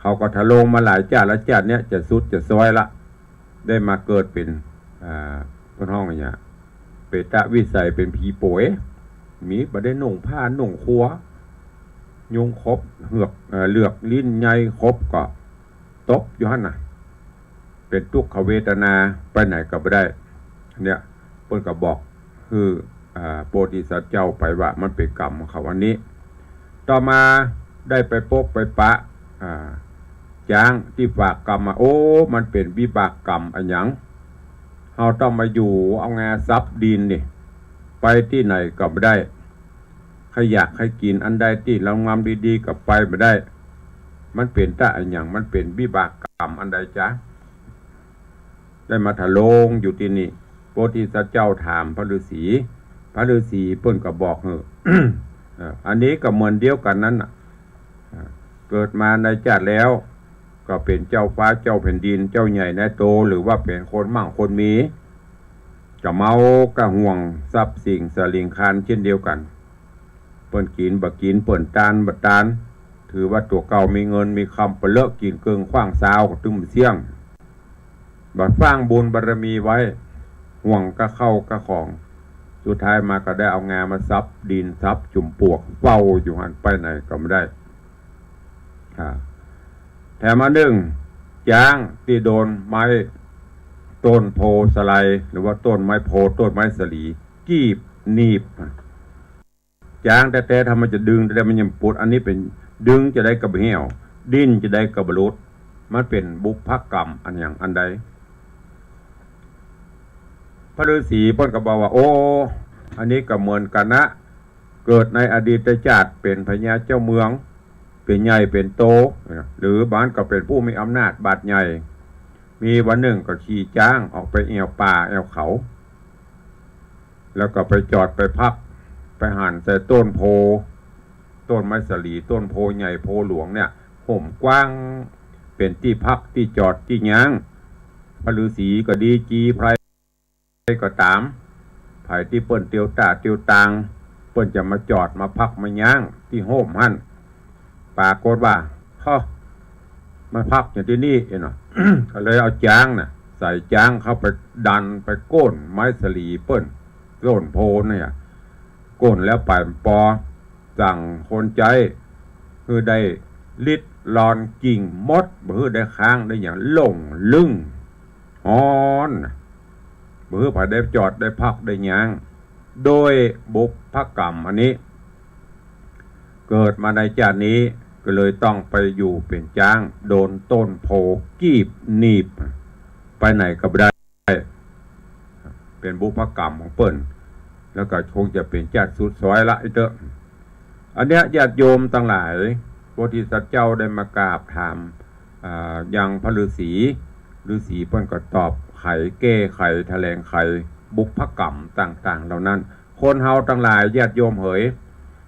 เขาก็ทะลงมาหลายจัดแล้วจัดเนี้ยจะสุดจะซอยละได้มาเกิดเป็นคนห้องอย่างเงี้ยเปตะวิสัยเป็นผีป่วยมีบ่ได้นุ่งผ้านุ่งครัวยุงครบเลือกลิ้นใหญ่ครบก็ตบอยู่หั่นน่ะเป็นทุกขเวทนาไปไหนก็ไม่ได้เนี่ยเพิ่นก็บอกคือโพธิสัตว์เจ้าไปว่ามันเป็นกรรมของเขาวันนี้ต่อมาได้ไปพบไปปะจ้างที่ฝากกรรมมาโอ้มันเป็นวิบากกรรมอันหยังเราต้องมาอยู่เอางาซับดินนี่ไปที่ไหนก็ไม่ได้ใครอยากให้กินอันใดที่เรางามดีๆก็ไปไม่ได้มันเป็นตาอันหยังมันเป็นวิบากกรรมอันใดจ๊ะได้มาถลงอยู่ที่นี่โพธิสัตว์เจ้าถามพระฤาษีเพิ่นก็บอกอันนี้ก็เหมือนเดียวกันนั้นเกิดมาในชาติแล้วก็เป็นเจ้าฟ้าเจ้าแผ่นดินเจ้าใหญ่ในโตหรือว่าเป็นคนมั่งคนมีก็เมากะห่วงทรัพย์สิ่งสลิงคานเช่นเดียวกันเปิ้นกินบ่กินเปิ้นตานบ่ตานถือว่าตัวเก่ามีเงินมีคำเปเลอะกินเกิงขว้างซาวก็ตึมเสี่ยงบัดฟังบุญบารมีไว้ห่วงก็เข้ากะของสุดท้ายมาก็ได้เอางามาซับดินซับจุ่มปวกเฝ้าอยู่หันไปไหนก็ไม่ได้แถมมาจ้างที่โดนไม้ต้นโพสไลหรือว่าต้นไม้โพต้นไม้สลีกีบหนีบจ้างแต่ทำมันจะดึงแต่มันยังปวดอันนี้เป็นดึงจะได้กระเหี่ยวดิ้นจะได้กระบรุดมันเป็นบุพกรรมอันอย่างอันใดพระฤาษีเพิ่นก็บอกว่าโอ้อันนี้ก็เหมือนกันนะเกิดในอดีตชาติเป็นพญาเจ้าเมืองเป็นใหญ่เป็นโตหรือบ้านก็เป็นผู้มีอำนาจบาดใหญ่มีวันหนึ่งก็ขี่จ้างออกไปแอวป่าแอวเขาแล้วก็ไปจอดไปพักไปหั่นใส่ต้นโพต้นไม้สลีต้นโพใหญ่โพหลวงเนี่ยห่มกว้างเป็นที่พักที่จอดที่ย้างพระฤาษีก็ดีจีไพรก็ตามไผ่ที่เปิ้นเตียวตาเตียวตางเปิ้นจะมาจอดมาพักมาย้างที่โฮมหั่นปรากฏว่ามาพักอย่างที่นี่เนาะ ก็เลยเอาจ้างน่ะใส่จ้างเข้าไปดันไปโก้นไม้สลีเปิ้นต้นโพเนี่ยโก้นแล้วไปปอสั่งคนใจคือได้ลิดลอนกิ่งมดบือได้ค้างได้อย่างลงลึงฮอนบือผ่าได้จอดได้พักได้ย้าง โดยบุพกรรมอันนี้เกิดมาในชาตินี้ก็เลยต้องไปอยู่เป็นจ้างโดนต้นโพกีบหนีบไปไหนก็ไม่ได้เป็นบุพกรรมของเปิ้นแล้วก็คงจะเป็นญาติสุดซอยละไอ้เตอะอันเนี้ยญาติโยมทั้งหลายพระที่สัตว์เจ้าได้มากราบถามยังพระฤาษีเปิ้นก็ตอบไขแก้ไขแถลงไขบุพกรรมต่างๆเหล่านั้นคนเฮาทั้งหลายญาติโยมเหย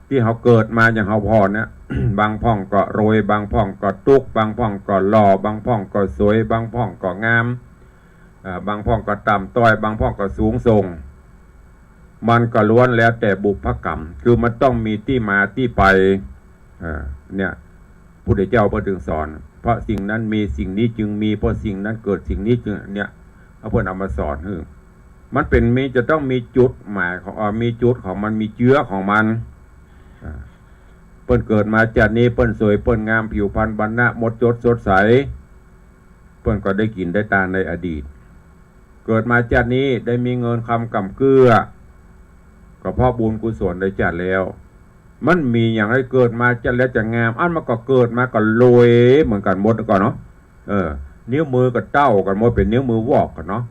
ที่เขาเกิดมาอย่างเฮาพอเนี่ย บางพ่องก็โรยบางพ่องก็ตุกบางพ่องก็หล่อบางพ่องก็สวยบางพ่องก็งามบางพ่องก็ต่ำต้อยบางพ่องก็สูงส่งมันก็ล้วนแล้วแต่บุพกรรมคือมันต้องมีที่มาที่ไปเนี่ยพุทธเจ้าพระถึงสอนเพราะสิ่งนั้นมีสิ่งนี้จึงมีเพราะสิ่งนั้นเกิดสิ่งนี้จึงเนี่ยพระพุทธเอามาสอนคือมันเป็นมีจะต้องมีจุดหมายของมีจุดของมันมีเชื้อของมันเปิ้นเกิดมาจากนี้เปิ้นสวยเปิ้นงามผิวพรรณบรรณะหมดจดสดใสเปิ้นก็ได้กินได้ตาในอดีตเกิดมาจากนี้ได้มีเงินคำกำเกื้อก็เพราะบุญกุศลได้จัดแล้วมันมีอย่างไรเกิดมาจัดแล้วจะงามอันมันก็เกิดมาก็รวยเหมือนกันหมดก่อนเนาะนิ้วมือก็เต้ากันหมดเป็นนิ้วมือวอกกันเนาะ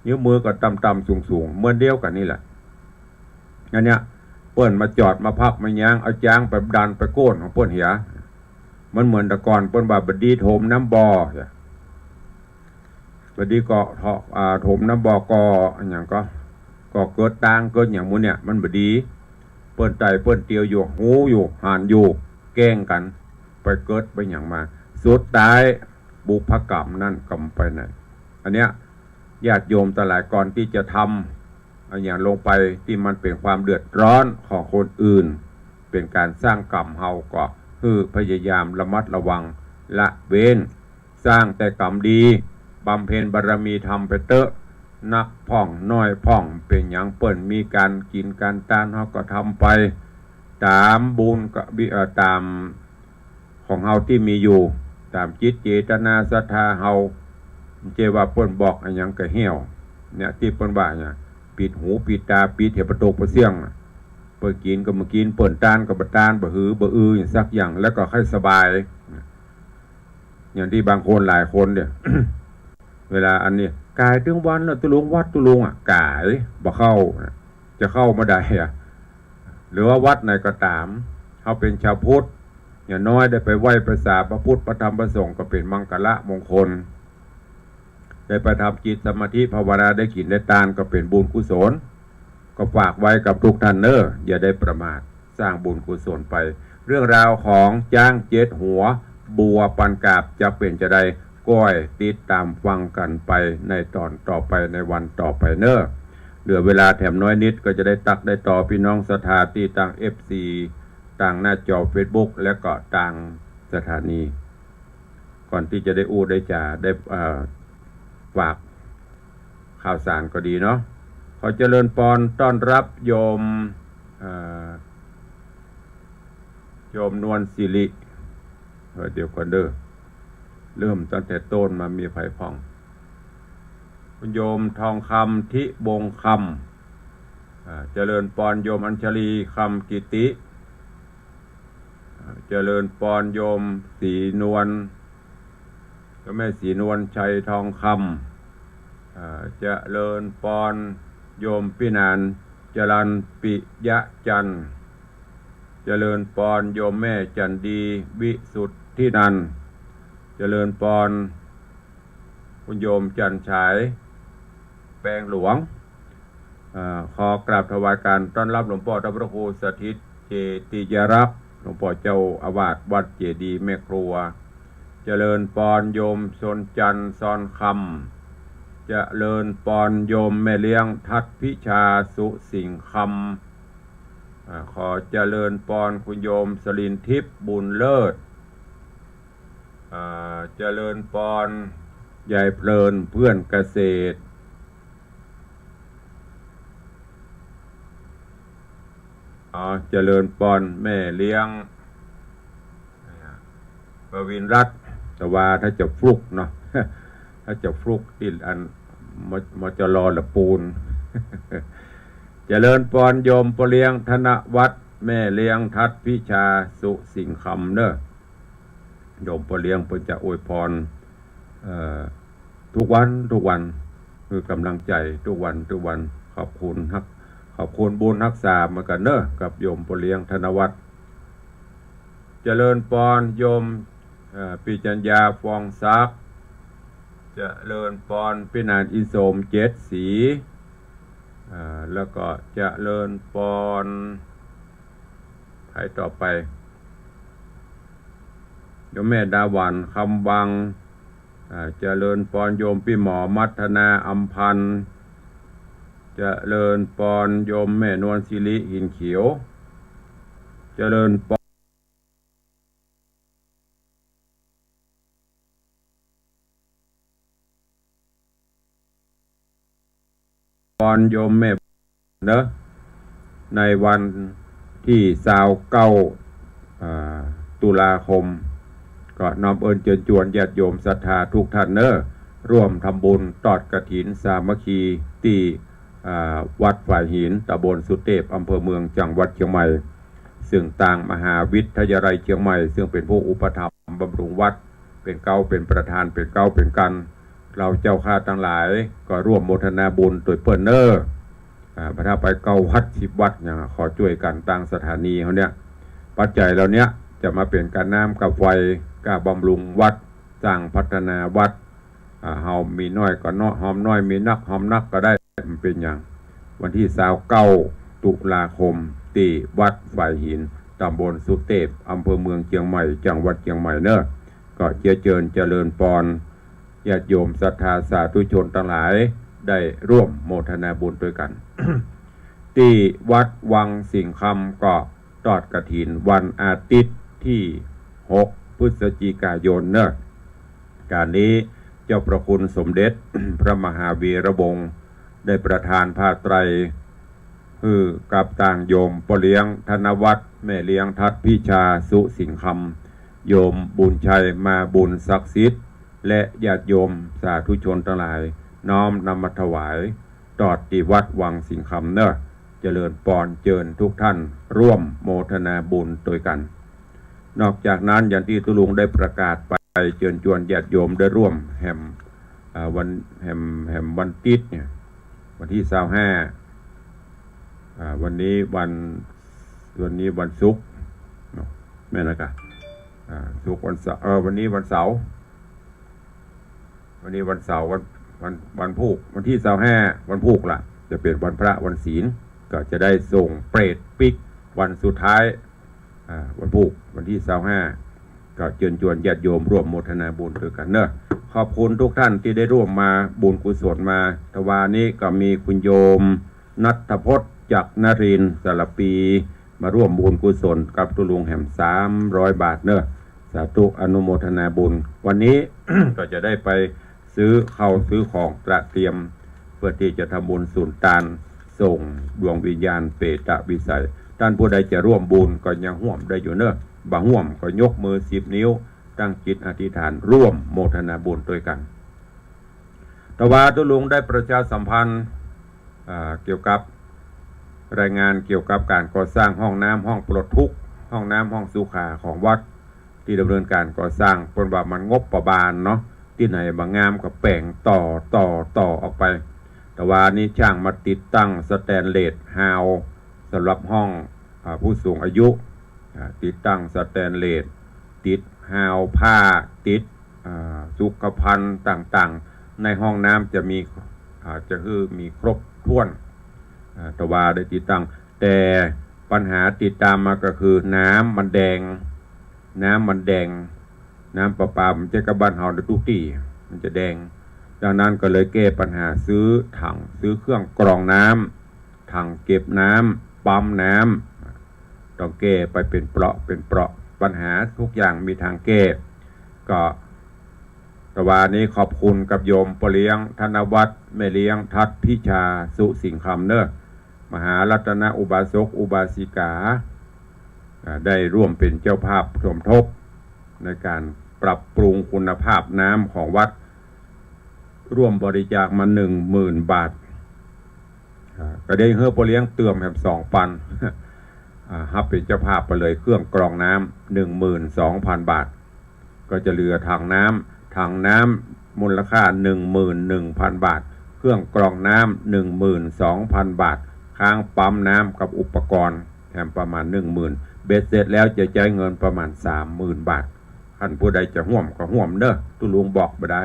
นิ้วมือก็ต่ำๆสูงๆเหมือนเดียวกันนี่แหละอันเนี้ยเปิ้นมาจอดมาพักมาย่างเอาจ้างไปดันไปโก้นของเปิ้นเหียมันเหมือนแต่ก่อนเปิ้นว่าบดีโถมน้ำบ่อบดีก็โถมน้ำบ่อก็อย่างก็เกิดต่างเกิดอย่างมูเนี่ยมันบดีเปิ้นไตเปิ้นเตียวอยู่หูอยู่ห่านอยู่แกล้งกันไปเกิดไปอย่างมาสุดท้ายบุพกรรมนั่นกำไปไหนอันเนี้ยญาติโยมแต่หลายก่อนที่จะทำอย่างลงไปที่มันเป็นความเดือดร้อนของคนอื่นเป็นการสร้างกรรมเฮาก็คือพยายามระมัดระวังละเว้นสร้างแต่กรรมดีบำเพ็ญบารมีทำไปเตอะนักพ่องน้อยพ่องเป็นอย่างเปิ้นมีการกินการทานเฮาก็ทำไปตามบุญก็ตามของเฮาที่มีอยู่ตามจิตเจตนาศรัทธาเฮาเจว่าเปิ้นบอกอันยังก็เหี่ยวเนี่ยที่เปิ้นว่าเนี่ยปิดหูปิดตาปิดเห็บประตูประเสียงเปิ้นกินก็มากินเปิ้นตานก็บ่ตานบ่หือบ่อืออย่างสักอย่างแล้วก็ค่อยสบายอย่างที่บางคนหลายคนเนี่ย เวลาอันนี้กายถึงวันแล้วตุลุงวัดตุลุงกายบ่เข้าจะเข้ามาได้หรือว่าวัดไหนก็ตามเขาเป็นชาวพุทธอย่างน้อยได้ไปไหว้พระสาพระพุทธพระธรรมพระสงฆ์ก็เป็นมังคละมงคลได้ไปทำจิตสมาธิภาวนาได้กินได้ทานก็เป็นบุญกุศลก็ฝากไว้กับทุกท่านเนอะอย่าได้ประมาทสร้างบุญกุศลไปเรื่องราวของจ้างเจ็ดหัวบัวปันกาบจะเป็นจะได้ก้อยติดตามฟังกันไปในตอนต่อไปในวันต่อไปเนอะเหลือเวลาแถมน้อยนิดก็จะได้ตักได้ต่อพี่น้องสถาที่ต่าง FC ต่างหน้าจอ Facebook และก็ต่างสถานีก่อนที่จะได้อู้ได้จ่าได้ฝากข่าวสารก็ดีเนาะขอเจริญพรต้อนรับโยมนวลศิริเดี๋ยวก่อนเด้อเริ่มตั้งแต่ต้นมามีไผ่ผ่องคุณโยมทองคำทิบงคำเจริญพรโยมอัญชลีคำกิติเจริญพรโยมสีนวลก็แม่สีนวลชัยทองคำเจริญพรโยมพินานจรัญปิยะจันทร์เจริญพรโยมแม่จันดีวิสุทธินันท์เจริญพรคุณโยมจันฉายแปลงหลวงขอกราบถวายการต้อนรับหลวงพ่อพระครูสถิตเจติยรักษ์หลวงพ่อเจ้าอาวาสวัดเจดีย์แม่ครัวเจริญพรโยมชนจันทร์ซอนคำเจริญพรโยมแม่เลี้ยงทัดพิชาสุสิงคำขอเจริญพรคุณโยมสลินทิพย์บุญเลิศเจริญพรยายเพลินเพื่อนเกษตรเจริญพรแม่เลี้ยงประวินรัตน์แต่ว่าถ้าจะฟลุกเนาะ ถ้าจะฟลุกติดอันมจรละปูน เจริญปอนโยมปเลี้ยงธนวัฒน์แม่เลี้ยงทัดพิชาสุสิงคำเนอะโยมปเลี้ยงเพิ่นจะอวยพรทุกวันคือกำลังใจทุกวันขอบคุณบุญรักษามากันเนอะกับโยมปเลี้ยงธนวัฒน์เจริญปอนโยมปิจัญญาฟองซักเจริญปอนพินานอิโสมเจ็ดสีแล้วก็เจริญปอนใครต่อไปโยมแม่ดาวันคำวังเจริญปอนโยมพี่หมอมัทนาอัมพันธ์เจริญปอนโยมแม่นวลศิริหินเขียวเจริญปอนโยมแม่เนอะในวันที่29ตุลาคมก็น้อมเอิญเชิญชวนญาติโยมศรัทธาทุกท่านเนอะร่วมทำบุญตอดกฐินสามัคคีที่วัดฝ่ายหินตำบลสุเทพอำเภอเมืองจังหวัดเชียงใหม่ซึ่งต่างมหาวิทยาลัยเชียงใหม่ซึ่งเป็นผู้อุปถัมภ์บำรุงวัดเป็นเก้าเป็นประธานเป็นเก้าเป็นกันเราเจ้าข้าทั้งหลายก็ร่วมโมทนาบุญโดยเปิ้นเนอร์พระไปเก้าวัด10 วัดอย่างขอช่วยกันต่างสถานีเขาเนี่ยปัจจัยเหล่านี้จะมาเป็นการน้ำกับไฟการบำรุงวัดสร้างพัฒนาวัดเฮามีน้อยก็น้อยหอมน้อยมีนักหอมนักก็ได้มันเป็นอย่างวันที่29ตุลาคมที่วัดฝ่ายหินตำบลสุเทพอำเภอเมืองเชียงใหม่จังหวัดเชียงใหม่เนอะก็เจริญปอนญาติโยมศรัทธาสาธุชนทั้งหลายได้ร่วมโมทนาบุญด้วยกัน ที่วัดวังสิงคำก็ตอดกฐินวันอาทิตย์ที่6 พฤศจิกายนเนอะการนี้เจ้าประคุณสมเด็จ พระมหาวีระวงศ์ได้ประทานผ้าไตรกับต่างโยมปเลี้ยงธนวัฒน์แม่เลี้ยงทัดพิชาสุสิงคำโยมบุญชัยมาบุญศักดิ์สิทธิ์และญาติโยมสาธุชนทั้งหลายน้อมนำมาถวายตอดที่วัดวังสิงคำเนอะเจริญปอนเจิญทุกท่านร่วมโมทนาบุญโดยกันนอกจากนั้นอย่างที่ตุลุงได้ประกาศไปเชิญชวนญาติโยมได้ร่วมแห่มวันติดเนี่ยวันที่25วันนี้วันศุกร์แม่นะกะศุกร์วันเสาร์วันนี้วันเสาร์วันพุธวันที่25วันพุธล่ะจะเป็นวันพระวันศีลก็จะได้ส่งเปรตปิกวันสุดท้ายวันพุธวันที่25ก็เชิญชวนญาติโยมร่วมโมทนาบุญด้วยกันเนอะขอบคุณทุกท่านที่ได้ร่วมมาบุญกุศลมาทวานี้ก็มีคุณโยมณัฐพจน์จากนรินทร์สารปีมาร่วมบุญกุศลกับตุลุงแห่ม300 บาทเนอะสาธุอนุโมทนาบุญวันนี้ ก็จะได้ไปซื้อของตระเตรียมเพื่อที่จะทำบุญสุนทานส่งดวงวิญญาณเปตวิสัยท่านผู้ใดจะร่วมบุญก็ยังห่วมได้อยู่เนอะบางห่วมก็ยกมือ10 นิ้วตั้งจิตอธิษฐานร่วมโมทนาบุญด้วยกันตวาตุลุงได้ประชาสัมพันธ์เกี่ยวกับรายงานเกี่ยวกับการก่อสร้างห้องน้ำห้องปลดทุกข์ห้องน้ำห้องสุขาของวัดที่ดำเนินการก่อสร้างผลว่ามันงบประมาณเนาะที่ไหนบางงามก็แป่งต่อออกไปแต่ว่านี้ช่างมาติดตั้งสแตนเลสฮาวสำหรับห้องผู้สูงอายุติดตั้งสแตนเลสติดฮาวผ้าติดสุขภัณฑ์ต่างๆในห้องน้ำจะมีมีครบถ้วนแต่ว่าได้ติดตั้งแต่ปัญหาติดตามมาก็คือน้ำมันแดงน้ำประปามันจะกระบันเฮาในทุกที่มันจะแดงดังนั้นก็เลยแก้ปัญหาซื้อเครื่องกรองน้ำถังเก็บน้ำปั๊มน้ำต้องแก้ไปเป็นเปราะปัญหาทุกอย่างมีทางแก้ก็ตวานี้ขอบคุณกับโยมปเลี้ยงธนวัฒน์แม่เลี้ยงทัดพิชาสุสิงคำเนอะมหารัตนอุบาสกอุบาสิกาได้ร่วมเป็นเจ้าภาพสมทบในการปรับปรุงคุณภาพน้ำของวัดร่วมบริจาคมา10,000 บาท ก็ได้เฮือปเลี้ยงเติมแหม2,000ฮับเป็นเจ้าภาพไปเลยเครื่องกรองน้ำ 12,000 บาทก็จะเหลือถังน้ำมูลค่า 11,000 บาทเครื่องกรองน้ำ 12,000 บาทค้างปั๊มน้ำกับอุปกรณ์แถมประมาณ 10,000 เบ็ดเสร็จแล้วจะจ่ายเงินประมาณ 30,000 บาทท่านผู้ใดจะห่วมก็ห่วมเด้อตุลุงบอกไปได้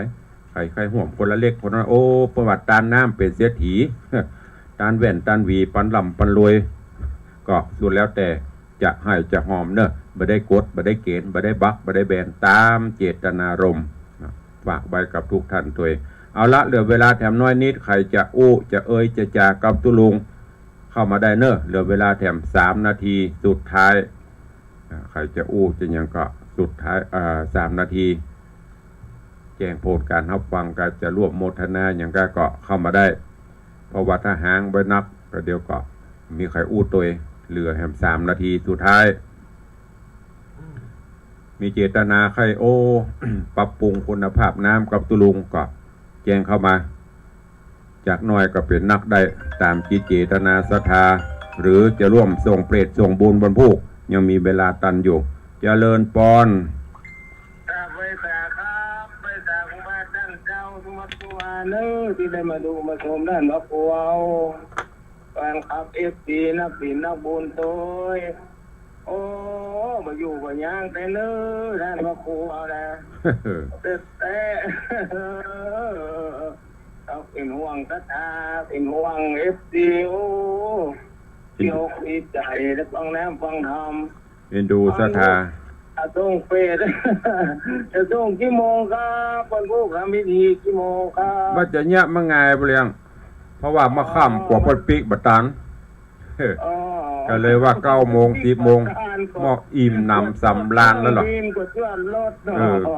ใครห่วมคนละเล็กคนละโอ้ประวัติตานน้ำเป็นเศรษฐีตานแว่นตานวีปันลำปันรวยก็สุดแล้วแต่จะให้จะหอมเนอะไม่ได้กดไม่ได้เกณฑ์ไม่ได้บักไม่ได้แบนตามเจตนารมณ์ฝากไว้กับทุกท่านตัวเองเอาละเหลือเวลาแถมน้อยนิดใครจะอู้จะเอ่ยจะจากกับตุลุงเข้ามาได้เนอะเหลือเวลาแถม3 นาทีสุดท้ายใครจะอู้จะยังก็สุดท้าย3 นาทีแจ้งโพสการรับฟังก็จะร่วมโมทนาอย่างก็เข้ามาได้เพราะว่าถ้าหางไปนับก็เดี๋ยวก็มีใครอู้ตัวเหลือแถม3 นาทีสุดท้ายมีเจตนาใครปรับปรุงคุณภาพน้ำกับตุลุงก็แจ้งเข้ามาจากน้อยก็เป็นนักได้ตามจิตเจตนาศรัทธาหรือจะร่วมส่งเปรตส่งบุญบรรพุกยังมีเวลาตันอยู่เจริญปอนไปสาครับไปสาของบ้านตั้งเจ้าทุกตัวเนื้อที่ได้มาดูมาชมด้านมาปูเอาแฟนคลับFCนักบินนักบุญตัวโอ้มาอยู่กับย่างแต่เนื้อด้านมาปูเอานะแต่เขาเป็นห่วงศรัทธาเป็นห่วงFCโอ้ที่อกที่ใจและฟังน้ำฟังธรรมเป็นดูศรัทธาต้องเฟดจะต้องกี่โมงครับวันพุธทำพิธีกี่โมงครับว่าจะเนี้ยมาไงเปลี่ยงเพราะว่ามาค่ำกว่าพดปิกบัตันก็เลยว่า9 โมง 10 โมงหมอกอิ่มนำสำราญแล้วหรอก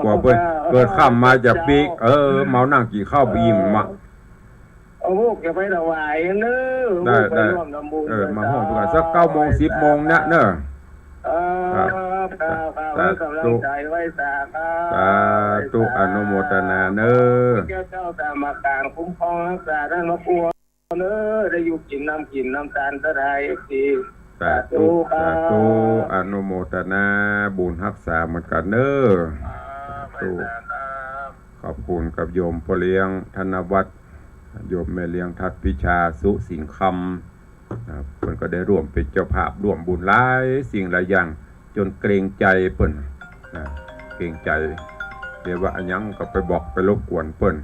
ว่าเปิดค่ำมาจากปิกเมานั่งกี่ข้าวอิ่มมาเอาพวกจะไปถวายเนอะได้มาห้องทุกคนสัก9 โมง 10 โมงเนี่ยเนอะสาธุอนุโมทนาเนอเจ้าตามอาการคุ้มครองรักษาท่านมาปัวเนอได้อยู่กินน้ำตาลตะไคร้ทีสาธุอนุโมทนาบุญรักษาเหมือนกันเนอขอบคุณกับโยมพ่อเลี้ยงธนวัฒน์โยมแม่เลี้ยงทัดพิชาสุสินคำเพิ่นก็ได้ร่วมเป็นเจ้าภาพร่วมบุญหลายสิ่งหลายอย่างจนเกรงใจเพิ่นเกรงใจเดี๋ยวว่าอันยังก็ไปบอกไปรบกวนเพิ่น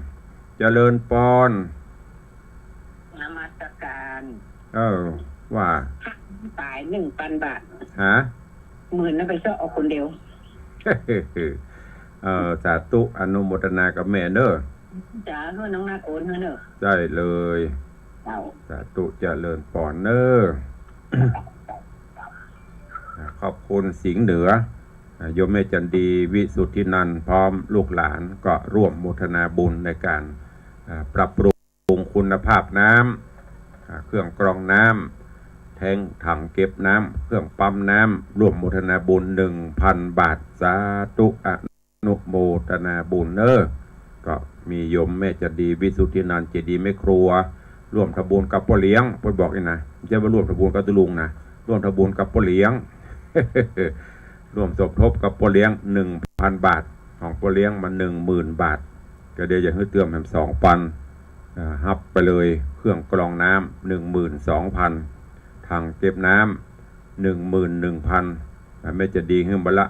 เจริญปอนนมัสการว่าตาย 1,000 บาท10,000นั่นไปเช่าเอาคนเดียวสาธุอนุโมทนากับแม่เด้อจ้าเฮ้ยน้องนาโอนเนอะได้เลยสาธุเจริญปอนเนอขอบคุณสิงห์เหนือโยมแม่จันดีวิสุทธินันท์พร้อมลูกหลานก็ร่วมโมทนาบุญในการปรับปรุงคุณภาพน้ำเครื่องกรองน้ำแทงถังเก็บน้ำเครื่องปั๊มน้ำร่วมโมทนาบุญ 1,000 บาทสาธุอนุโมทนาบุญเนอก็มีโยมแม่จันดีวิสุทธินันท์เจดีย์แม่ครัวร่วมทำบุญกับพ่อเลี้ยงพ่อบอกนี่นะจะมาร่วมทำบุญกับตุลุงนะร่วมทำบุญกับพ่อเลี้ยง ร่วมสมทบกับพ่อเลี้ยง 1,000 บาทของพ่อเลี้ยงมา 10,000 บาทก็เดี๋ยวจะให้เติมแถม2,000ฮับไปเลยเครื่องกรองน้ำ 12,000 ถังเก็บน้ำ 11,000ไม่จะดีขึ้นบัลละ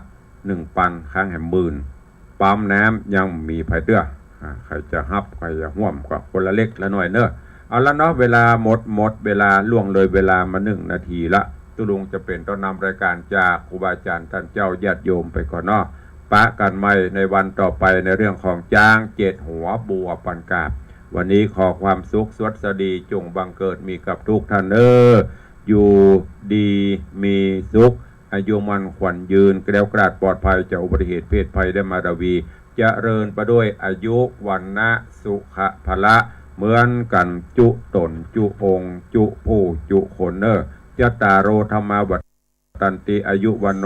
1,000 ค้างแหม10,000ปั๊มน้ำยังมีไผเตื้อใครจะฮับใครจะห่วมก็คนละเล็กละน้อยเนอะเอาละเนาะเวลาหมดเวลาล่วงเลยเวลามา1 นาทีละตุลุงจะเป็นต้นนำรายการจากครูบาอาจารย์ท่านเจ้าญาติโยมไปก่อนเนาะปะกันใหม่ในวันต่อไปในเรื่องของจ้าง7 หัวบัวปันกาบวันนี้ขอความสุขสวัสดีจงบังเกิดมีกับทุกท่านอยู่ดีมีสุขอายุมันขวัญยืนแกล้วกราดปลอดภัยจากอุบัติเหตุเพศภัยได้มาราวีเจริญไปด้วยอายุวันนะสุขะพละเหมือนกันจุตนจุองจุผู้จุคนจตารโรธรรมวัฏตันติอายุวันโน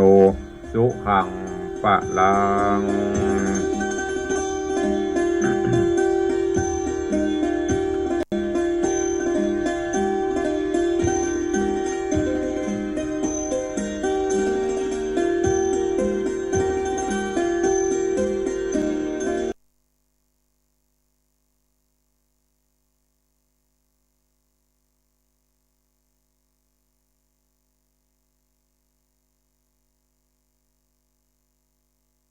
สุขังปะลัง